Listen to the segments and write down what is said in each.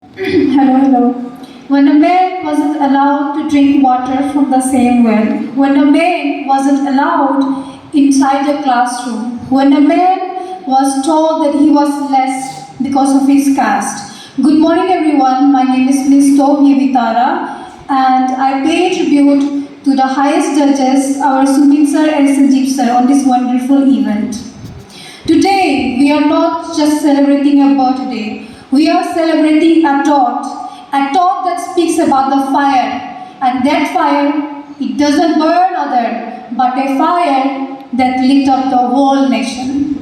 Hello. When a man wasn't allowed to drink water from the same well, when a man wasn't allowed inside a classroom, when a man was told that he was less because of his caste. Good morning, everyone. My name is Ms. Tohi Vitara, and I pay tribute to the highest judges, our Sumin sir and Sanjeev sir, on this wonderful event. Today, we are not just celebrating a birthday, we are celebrating a thought that speaks about the fire. And that fire, it doesn't burn other, but a fire that lit up the whole nation.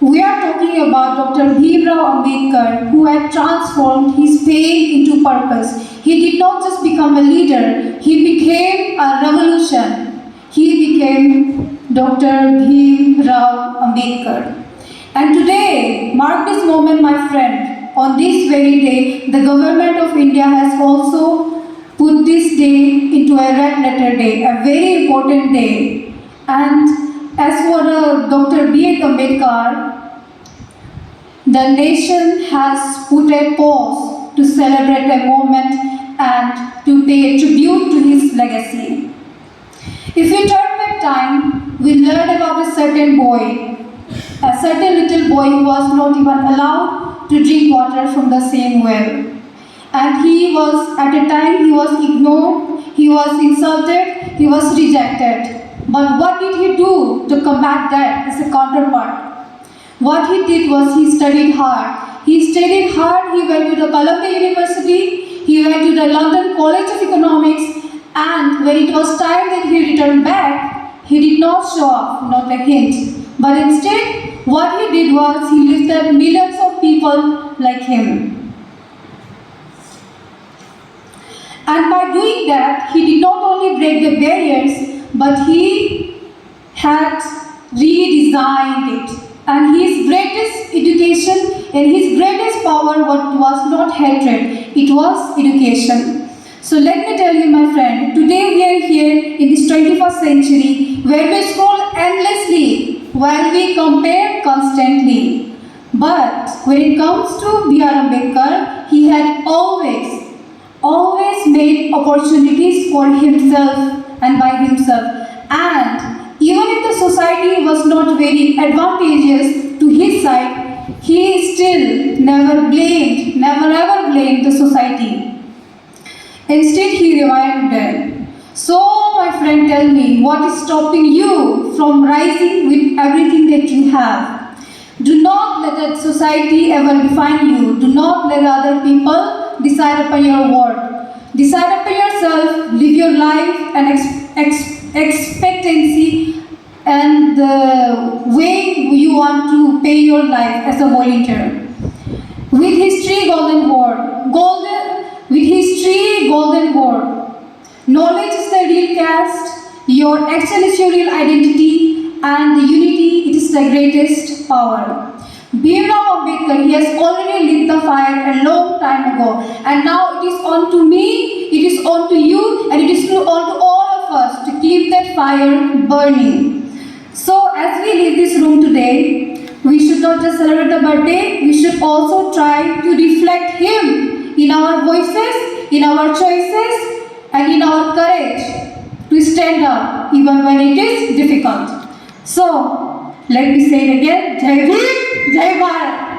We are talking about Dr. Bhimrao Ambedkar, who had transformed his pain into purpose. He did not just become a leader, he became a revolution. He became Dr. Bhimrao Ambedkar. And today, mark this moment, my friend. On this very day, the government of India has also put this day into a red letter day, a very important day. And as for Dr. B.A. Ambedkar, the nation has put a pause to celebrate a moment and to pay tribute to his legacy. If we turn back time, we learn about a certain little boy who was not even allowed to drink water from the same well. And at a time, he was ignored, he was insulted, he was rejected. But what did he do to combat that as a counterpart? What he did was he studied hard. He went to the Columbia University, he went to the London College of Economics, and when it was time that he returned back, he did not show up, not a hint. But instead, what he did was he lifted millions of people like him. And by doing that, he did not only break the barriers, but he had redesigned it. And his greatest education and his greatest power was not hatred, it was education. So let me tell you, my friend, today we are here in this 21st century where we scroll endlessly while we compare constantly. But when it comes to B.R. Ambedkar, he had always made opportunities for himself and by himself. And even if the society was not very advantageous to his side, he still never ever blamed the society. Instead, he revived them. So, my friend, tell me, what is stopping you from rising with everything that you have? Do not let that society ever define you. Do not let other people decide upon your worth. Decide upon yourself, live your life and expectancy and the way you want to pay your life as a volunteer. With history, golden word. Knowledge is the real caste, your action is your real identity, and the unity, it is the greatest power. Bhimrao Ambedkar, he has already lit the fire a long time ago, and now it is on to me, it is on to you, and it is on to all of us to keep that fire burning. So, as we leave this room today, we should not just celebrate the birthday, we should also try to reflect him in our voices, in our choices, and in our courage to stand up even when it is difficult. So, let me say it again, Jai Bhim, Jai Bharat.